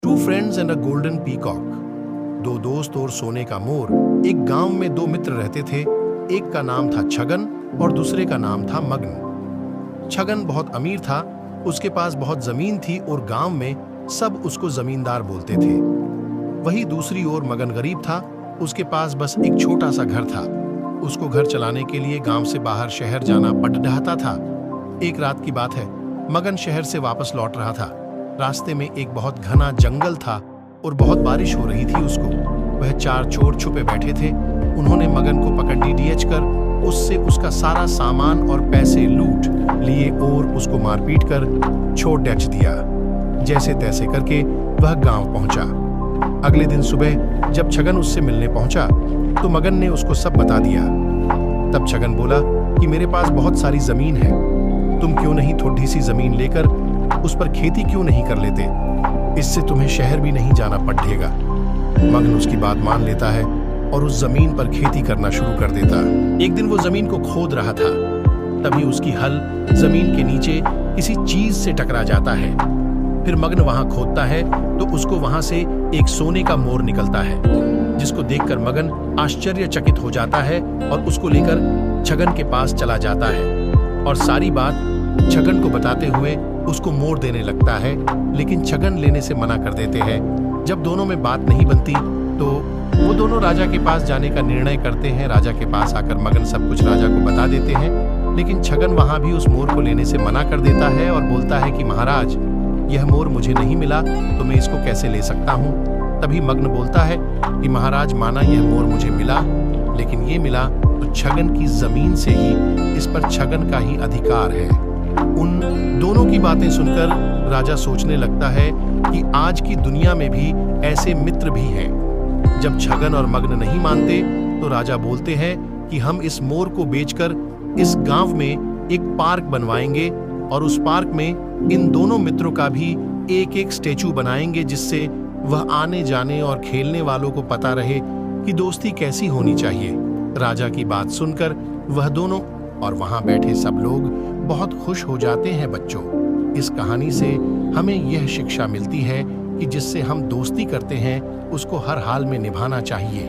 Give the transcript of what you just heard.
To friends and a golden peacock. दो दोस्त और सोने का मोर। एक गांव में दो मित्र रहते थे। एक का नाम था छगन और दूसरे का नाम था मगन। छगन बहुत अमीर था, उसके पास बहुत जमीन थी और गांव में सब उसको जमींदार बोलते थे। वही दूसरी ओर मगन गरीब था, उसके पास बस एक छोटा सा घर था। उसको घर चलाने के लिए गांव से बाहर शहर जाना पड़ रहा था। एक रात की बात है, मगन शहर से वापस लौट रहा था। रास्ते में एक बहुत घना जंगल था और बहुत बारिश हो रही थी। उसको वह चार चोर छुपे बैठे थे। उन्होंने मगन को पकड़ डीडीएच कर उससे उसका सारा सामान और पैसे लूट लिए और उसको मारपीट कर छोड़ डच दिया। जैसे तैसे करके वह गांव पहुंचा। अगले दिन सुबह जब छगन उससे मिलने पहुंचा तो मगन ने उसको सब बता दिया। तब छगन बोला कि मेरे पास बहुत सारी जमीन है, तुम क्यों नहीं थोड़ी सी जमीन लेकर उस पर खेती क्यों नहीं कर लेते? इससे तुम्हें शहर भी नहीं जाना पड़ेगा। मगन उसकी बात मान लेता है और उस जमीन पर खेती करना शुरू कर देता। एक दिन वो जमीन को खोद रहा था, तभी उसकी हल जमीन के नीचे किसी चीज से टकरा जाता है। फिर मगन वहां खोदता है तो उसको वहां से एक सोने का मोर निकलता है, जिसको देखकर मगन आश्चर्यचकित हो जाता है और उसको लेकर छगन के पास चला जाता है और सारी बात छगन को बताते हुए उसको मोर देने लगता है। लेकिन छगन लेने से मना कर देते हैं। जब दोनों में बात नहीं बनती तो वो दोनों राजा के पास जाने का निर्णय करते हैं। राजा के पास आकर मगन सब कुछ राजा को बता देते हैं, लेकिन छगन वहां भी उस मोर को लेने से मना कर देता है और बोलता है कि महाराज, यह मोर मुझे नहीं मिला तो मैं इसको कैसे ले सकता हूँ? तभी मगन बोलता है कि महाराज, माना यह मोर मुझे मिला, लेकिन ये मिला तो छगन की जमीन से ही, इस पर छगन का ही अधिकार है। उन दोनों की बातें सुनकर राजा सोचने लगता है कि आज की दुनिया में भी ऐसे मित्र भी हैं। जब छगन और मगन नहीं मानते तो राजा बोलते हैं कि हम इस मोर को बेचकर इस गांव में एक पार्क बनवाएंगे और उस पार्क में इन दोनों मित्रों का भी एक एक स्टैचू बनाएंगे, जिससे वह आने जाने और खेलने वालों को पता रहे कि दोस्ती कैसी होनी चाहिए। राजा की बात सुनकर वह दोनों और वहां बैठे सब लोग बहुत खुश हो जाते हैं। बच्चों, इस कहानी से हमें यह शिक्षा मिलती है कि जिससे हम दोस्ती करते हैं उसको हर हाल में निभाना चाहिए।